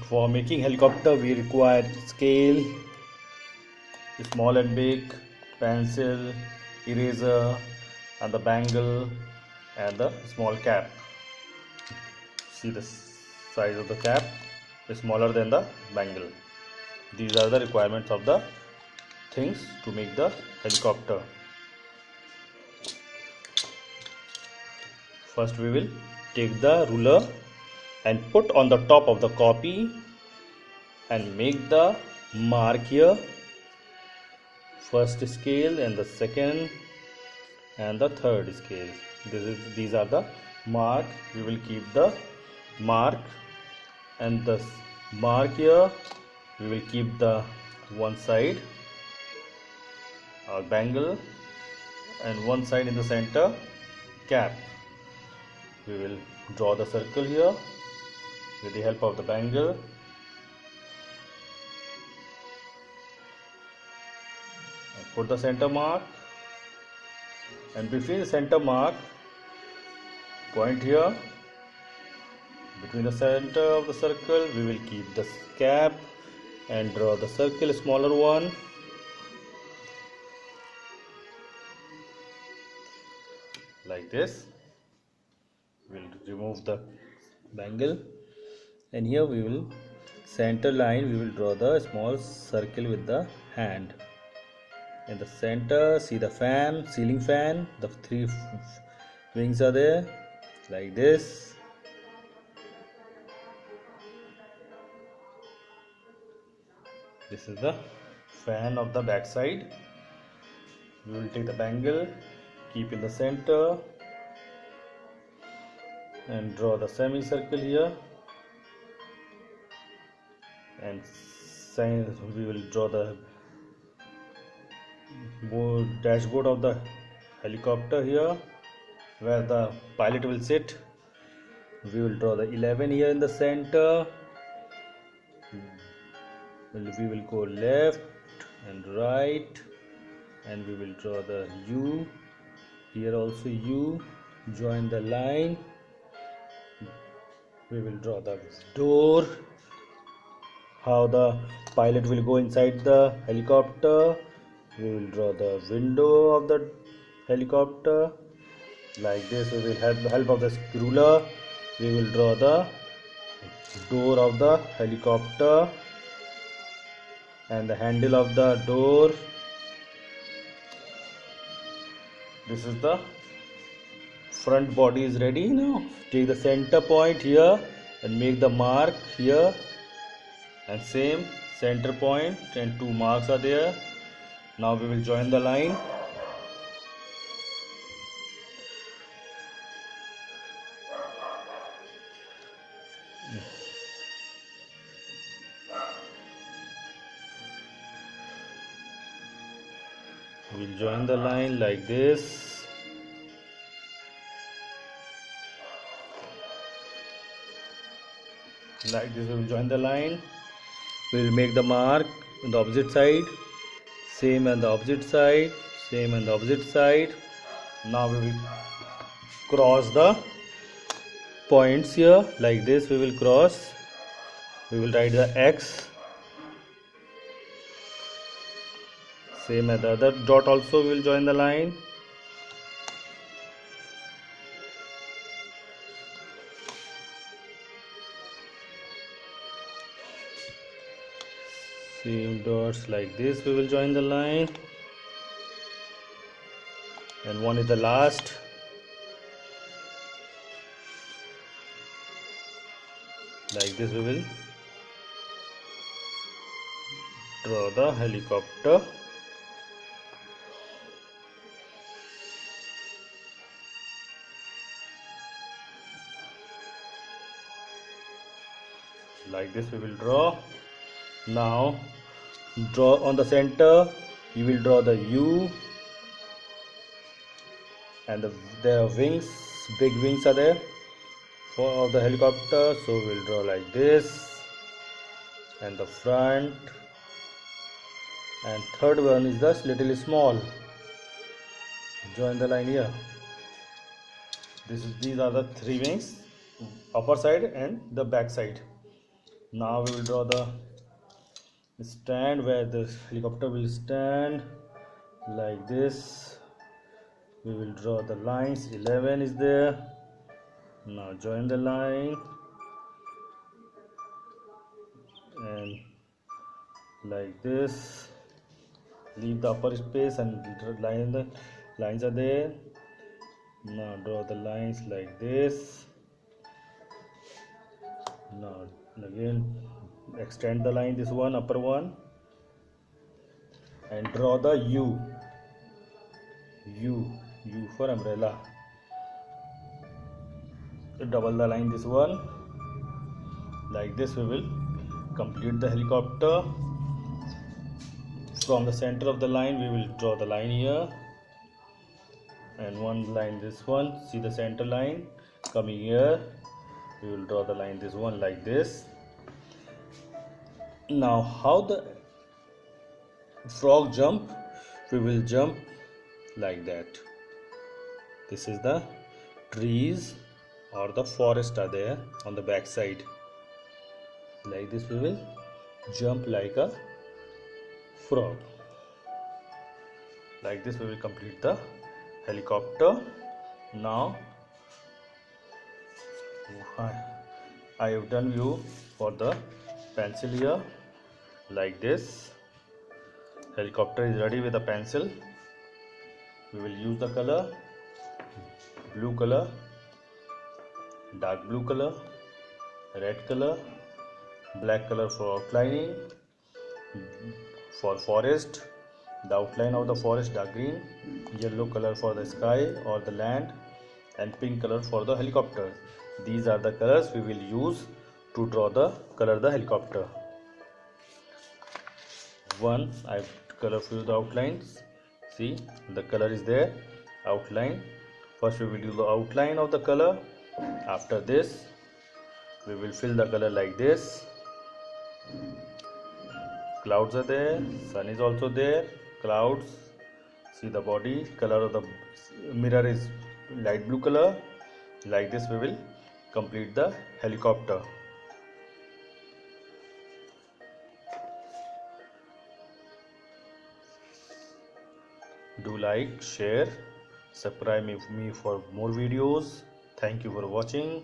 For making helicopter, we require scale, small and big, pencil, eraser, and the bangle, and the small cap. See the size of the cap is smaller than the bangle. These are the requirements of the things to make the helicopter. First we will take the ruler and put on the top of the copy and make the mark here. First scale and the second and the third scale. These are the mark. We will keep the mark, and the mark here we will keep the one side bangle, and one side in the center cap. We will draw the circle here with the help of the bangle. Put the center mark, and between the center mark, point here. Between the center of the circle, we will keep the cap and draw the circle, smaller one. Like this. We will remove the bangle, and here we will center line. We will draw the small circle with the hand. In the center, see the fan, ceiling fan. The three wings are there, like this. This is the fan of the back side. We will take the bangle, keep in the center, and draw the semicircle here, and we will draw the dashboard of the helicopter here, where the pilot will sit. We will draw the 11 here in the center. We will go left and right, and we will draw the U here, also U. Join the line. We will draw the door, how the pilot will go inside the helicopter. We will draw the window of the helicopter, like this. We will have the help of the ruler. We will draw the door of the helicopter and the handle of the door. This is the front body is ready. Now take the center point here and make the mark here, and same center point, and two marks are there. Now we will join the line. We will join the line like this. Like this, we will join the line. We will make the mark on the opposite side, same on the opposite side, same on the opposite side. Now we will cross the points here, like this. We will cross. We will write the X. Same as the other dot, also we will join the line. Same dots, like this we will join the line, and one is the last. Like this we will draw the helicopter. Like this we will draw. Now draw on the center. You will draw the U, and there are wings, big wings are there of the helicopter. So we'll draw like this, and the front, and third one is just little small. Join the line here. These are the three wings, upper side and the back side. Now we will draw the stand where the helicopter will stand like this. We will draw the lines. 11 is there. Now join the line and like this. Leave the upper space and line the lines are there. Now draw the lines like this. Now again extend the line, this one, upper one, and draw the U for umbrella. Double the line, this one. Like this we will complete the helicopter. From the center of the line we will draw the line here, and one line, this one. See the center line coming here. We will draw the line, this one, like this. Now how the frog jump? We will jump like that. This is the trees or the forest are there on the back side. Like this we will jump like a frog. Like this we will complete the helicopter. Now I have done you for the pencil here. Like this helicopter is ready with a pencil. We will use the color blue color, dark blue color, red color, black color for outlining. For forest, the outline of the forest dark green, yellow color for the sky or the land, and pink color for the helicopter. These are the colors we will use to draw the color the helicopter. One, I color fill the outlines. See, the color is there, outline. First we will do the outline of the color. After this we will fill the color like this. Clouds are there, sun is also there, clouds. See the body, color of the mirror is light blue color. Like this we will complete the helicopter. Do like, share, subscribe me for more videos. Thank you for watching.